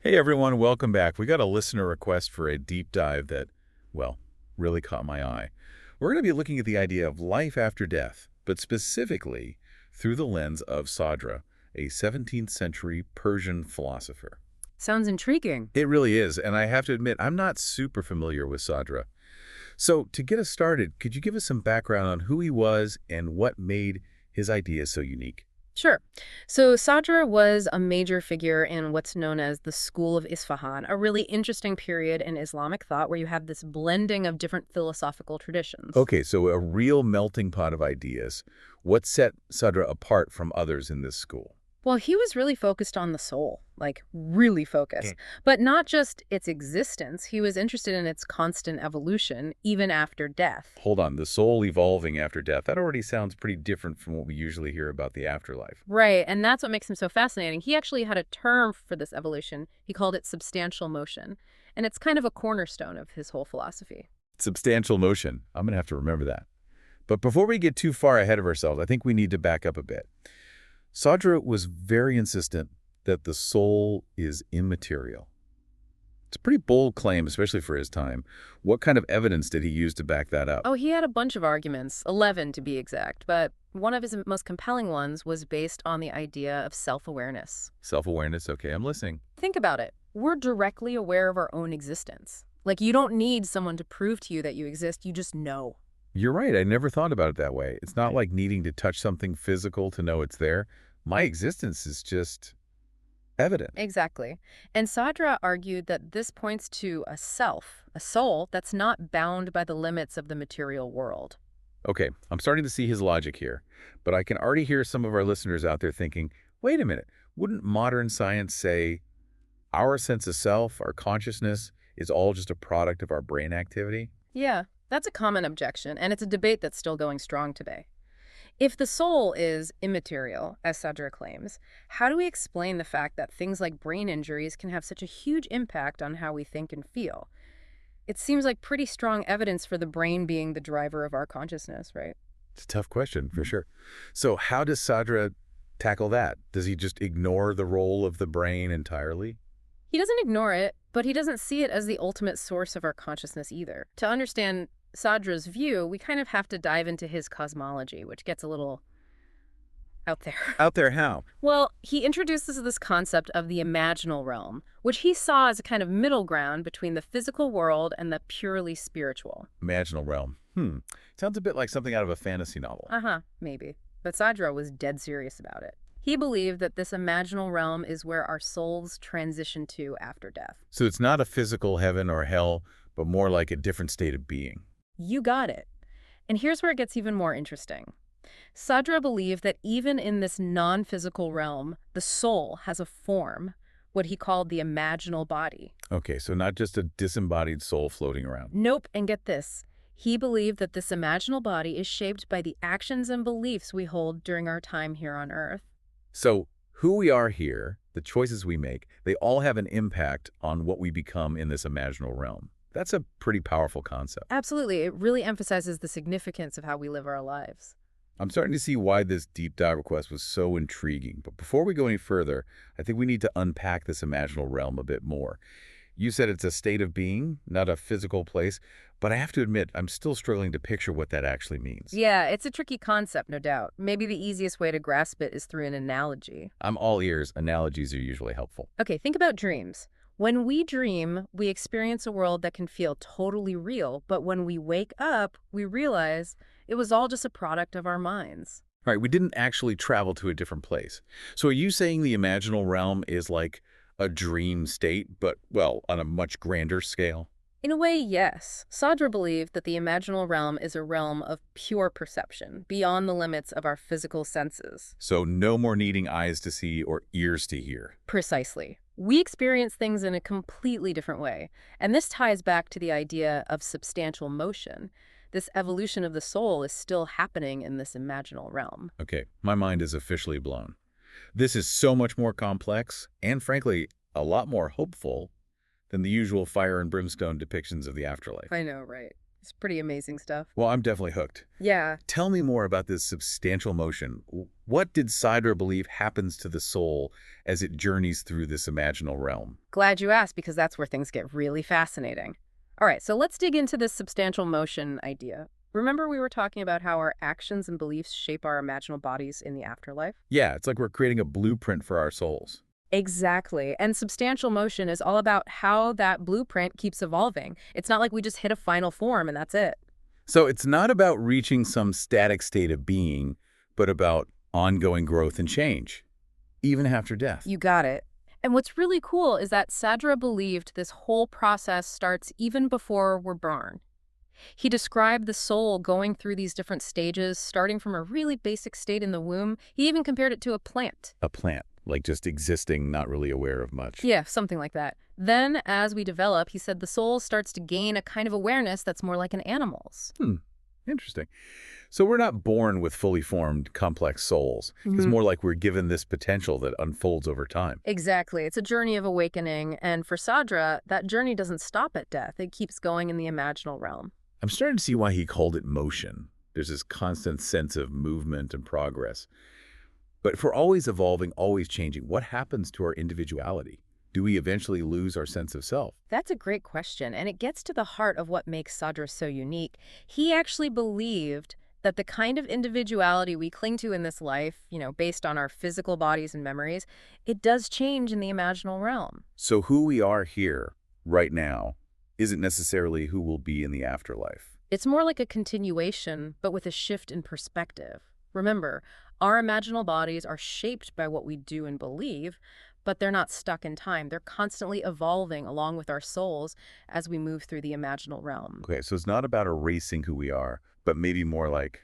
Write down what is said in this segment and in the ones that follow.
Hey everyone, welcome back. We got a listener request for a deep dive that, well, really caught my eye. We're going to be looking at the idea of life after death, but specifically through the lens of Sadra, a 17th century Persian philosopher. Sounds intriguing. It really is, and I have to admit, I'm not super familiar with Sadra. So to get us started, could you give us some background on who he was and what made his ideas so unique? Sure. So Sadr was a major figure in what's known as the School of Isfahan, a really interesting period in Islamic thought where you have this blending of different philosophical traditions. Okay, so a real melting pot of ideas. What set Sadra apart from others in this school? Well, he was really focused on the soul, like really focused, Okay. but not just its existence. He was interested in its constant evolution, even after death. Hold on, the soul evolving after death. That already sounds pretty different from what we usually hear about the afterlife. Right, and that's what makes him so fascinating. He actually had a term for this evolution. He called it substantial motion, and it's kind of a cornerstone of his whole philosophy. Substantial motion. I'm going to have to remember that. But before we get too far ahead of ourselves, I think we need to back up a bit. Sadra was very insistent that the soul is immaterial. It's a pretty bold claim, especially for his time. What kind of evidence did he use to back that up? Oh, he had a bunch of arguments, 11 to be exact, but one of his most compelling ones was based on the idea of self-awareness. Self-awareness. Okay, I'm listening. Think about it. We're directly aware of our own existence. Like, you don't need someone to prove to you that you exist, you just know. You're right. I never thought about it that way. It's not like needing to touch something physical to know it's there. My existence is just evident. Exactly. And Sadra argued that this points to a self, a soul that's not bound by the limits of the material world. Okay, I'm starting to see his logic here, but I can already hear some of our listeners out there thinking, wait a minute, wouldn't modern science say our sense of self, our consciousness, is all just a product of our brain activity? Yeah, that's a common objection, and it's a debate that's still going strong today. If the soul is immaterial, as Sadra claims, how do we explain the fact that things like brain injuries can have such a huge impact on how we think and feel? It seems like pretty strong evidence for the brain being the driver of our consciousness, right? It's a tough question, for sure. So how does Sadra tackle that? Does he just ignore the role of the brain entirely? He doesn't ignore it, but he doesn't see it as the ultimate source of our consciousness either. To understand Sadra's view, we kind of have to dive into his cosmology, which gets a little out there. Out there how? Well, he introduces this concept of the imaginal realm, which he saw as a kind of middle ground between the physical world and the purely spiritual. Imaginal realm. Sounds a bit like something out of a fantasy novel. Uh-huh, maybe. But Sadra was dead serious about it. He believed that this imaginal realm is where our souls transition to after death. So it's not a physical heaven or hell, but more like a different state of being. You got it. And here's where it gets even more interesting. Sadra believed that even in this non-physical realm, the soul has a form, what he called the imaginal body. Okay, so not just a disembodied soul floating around. Nope, and get this. He believed that this imaginal body is shaped by the actions and beliefs we hold during our time here on Earth. So who we are here, the choices we make, they all have an impact on what we become in this imaginal realm. That's a pretty powerful concept. Absolutely, it really emphasizes the significance of how we live our lives. I'm starting to see why this deep dive request was so intriguing. But before we go any further, I think we need to unpack this imaginal realm a bit more. You said it's a state of being, not a physical place, but I have to admit, I'm still struggling to picture what that actually means. Yeah, it's a tricky concept, no doubt. Maybe the easiest way to grasp it is through an analogy. I'm all ears. Analogies are usually helpful. Okay, think about dreams. When we dream, we experience a world that can feel totally real, but when we wake up, we realize it was all just a product of our minds. Right, we didn't actually travel to a different place. So are you saying the imaginal realm is like a dream state, but, well, on a much grander scale? In a way, yes. Sadra believed that the imaginal realm is a realm of pure perception, beyond the limits of our physical senses. So no more needing eyes to see or ears to hear. Precisely. We experience things in a completely different way, and this ties back to the idea of substantial motion. This evolution of the soul is still happening in this imaginal realm. Okay, my mind is officially blown. This is so much more complex and, frankly, a lot more hopeful than the usual fire and brimstone depictions of the afterlife. I know, right? It's pretty amazing stuff. Well, I'm definitely hooked. Yeah. Tell me more about this substantial motion. What did Sidra believe happens to the soul as it journeys through this imaginal realm? Glad you asked, because that's where things get really fascinating. All right, so let's dig into this substantial motion idea. Remember we were talking about how our actions and beliefs shape our imaginal bodies in the afterlife? Yeah, it's like we're creating a blueprint for our souls. Exactly. And substantial motion is all about how that blueprint keeps evolving. It's not like we just hit a final form and that's it. So it's not about reaching some static state of being, but about ongoing growth and change, even after death. You got it. And what's really cool is that Sadra believed this whole process starts even before we're born. He described the soul going through these different stages, starting from a really basic state in the womb. He even compared it to a plant. A plant, like just existing, not really aware of much. Yeah, something like that. Then, as we develop, he said the soul starts to gain a kind of awareness that's more like an animal's. Interesting. So we're not born with fully formed, complex souls. It's more like we're given this potential that unfolds over time. Exactly. It's a journey of awakening, and for Sadra, that journey doesn't stop at death. It keeps going in the imaginal realm. I'm starting to see why he called it motion. There's this constant sense of movement and progress. But if we're always evolving, always changing, what happens to our individuality? Do we eventually lose our sense of self? That's a great question, and it gets to the heart of what makes Sadra so unique. He actually believed that the kind of individuality we cling to in this life, based on our physical bodies and memories, it does change in the imaginal realm. So who we are here, right now, isn't necessarily who we'll be in the afterlife. It's more like a continuation, but with a shift in perspective. Remember, our imaginal bodies are shaped by what we do and believe, but they're not stuck in time. They're constantly evolving along with our souls as we move through the imaginal realm. Okay, so it's not about erasing who we are, but maybe more like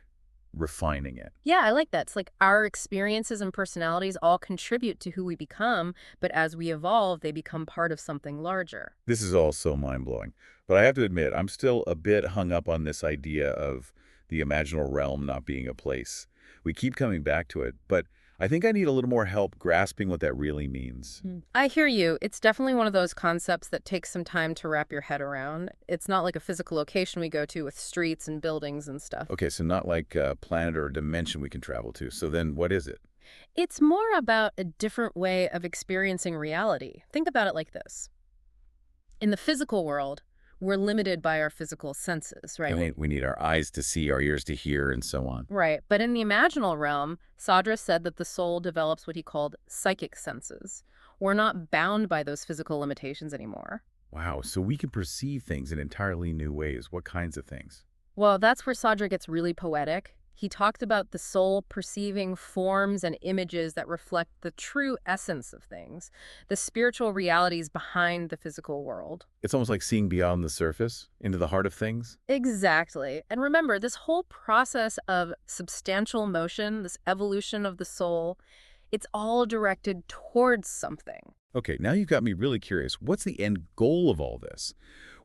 refining it. Yeah, I like that. It's like our experiences and personalities all contribute to who we become, but as we evolve, they become part of something larger. This is all so mind-blowing. But I have to admit, I'm still a bit hung up on this idea of the imaginal realm not being a place. We keep coming back to it, but I think I need a little more help grasping what that really means. I hear you. It's definitely one of those concepts that takes some time to wrap your head around. It's not like a physical location we go to with streets and buildings and stuff. Okay, so not like a planet or a dimension we can travel to. So then what is it? It's more about a different way of experiencing reality. Think about it like this. In the physical world, we're limited by our physical senses, right? I mean, we need our eyes to see, our ears to hear, and so on. Right. But in the imaginal realm, Sadra said that the soul develops what he called psychic senses. We're not bound by those physical limitations anymore. Wow, so we can perceive things in entirely new ways. What kinds of things? Well, that's where Sadra gets really poetic. He talked about the soul perceiving forms and images that reflect the true essence of things, the spiritual realities behind the physical world. It's almost like seeing beyond the surface, into the heart of things. Exactly. And remember, this whole process of substantial motion, this evolution of the soul, it's all directed towards something. Okay, now you've got me really curious. What's the end goal of all this?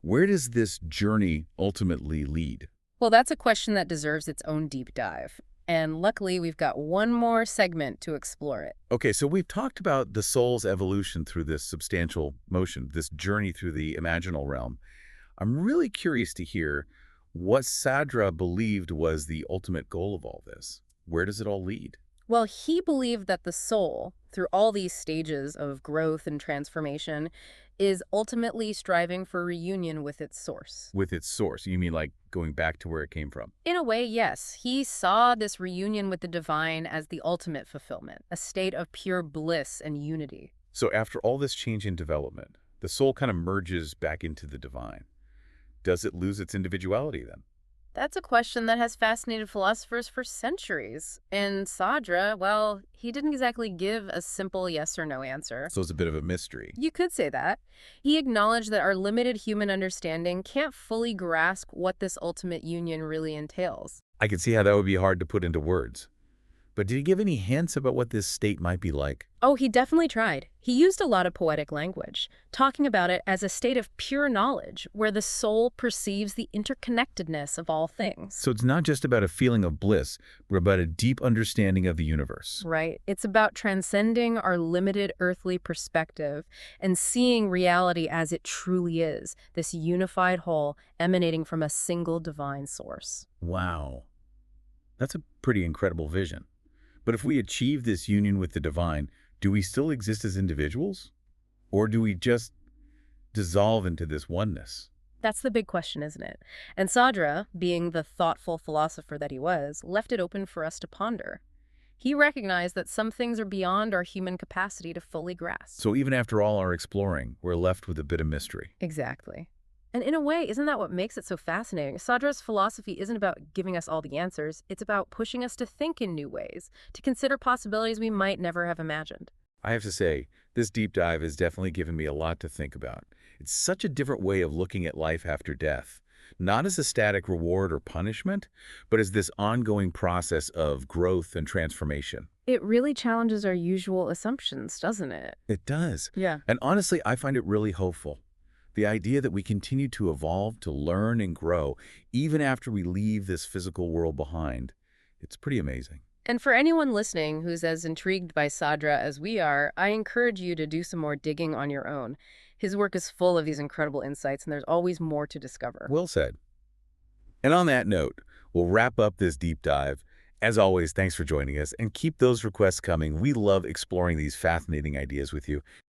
Where does this journey ultimately lead? Well, that's a question that deserves its own deep dive. And luckily, we've got one more segment to explore it. Okay, so we've talked about the soul's evolution through this substantial motion, this journey through the imaginal realm. I'm really curious to hear what Sadra believed was the ultimate goal of all this. Where does it all lead? Well, he believed that the soul, through all these stages of growth and transformation, is ultimately striving for reunion with its source. With its source, you mean like going back to where it came from? In a way, yes. He saw this reunion with the divine as the ultimate fulfillment, a state of pure bliss and unity. So after all this change in development, the soul kind of merges back into the divine. Does it lose its individuality then? That's a question that has fascinated philosophers for centuries. And Sadra, well, he didn't exactly give a simple yes or no answer. So it's a bit of a mystery. You could say that. He acknowledged that our limited human understanding can't fully grasp what this ultimate union really entails. I can see how that would be hard to put into words. But did he give any hints about what this state might be like? Oh, he definitely tried. He used a lot of poetic language, talking about it as a state of pure knowledge, where the soul perceives the interconnectedness of all things. So it's not just about a feeling of bliss, but about a deep understanding of the universe. Right. It's about transcending our limited earthly perspective and seeing reality as it truly is, this unified whole emanating from a single divine source. Wow. That's a pretty incredible vision. But if we achieve this union with the divine, do we still exist as individuals? Or do we just dissolve into this oneness? That's the big question, isn't it? And Sadra, being the thoughtful philosopher that he was, left it open for us to ponder. He recognized that some things are beyond our human capacity to fully grasp. So even after all our exploring, we're left with a bit of mystery. Exactly. And in a way, isn't that what makes it so fascinating? Sadra's philosophy isn't about giving us all the answers. It's about pushing us to think in new ways, to consider possibilities we might never have imagined. I have to say, this deep dive has definitely given me a lot to think about. It's such a different way of looking at life after death. Not as a static reward or punishment, but as this ongoing process of growth and transformation. It really challenges our usual assumptions, doesn't it? It does. Yeah. And honestly, I find it really hopeful. The idea that we continue to evolve, to learn and grow, even after we leave this physical world behind, it's pretty amazing. And for anyone listening who's as intrigued by Sadra as we are, I encourage you to do some more digging on your own. His work is full of these incredible insights, and there's always more to discover. Well said. And on that note, we'll wrap up this deep dive. As always, thanks for joining us, and keep those requests coming. We love exploring these fascinating ideas with you.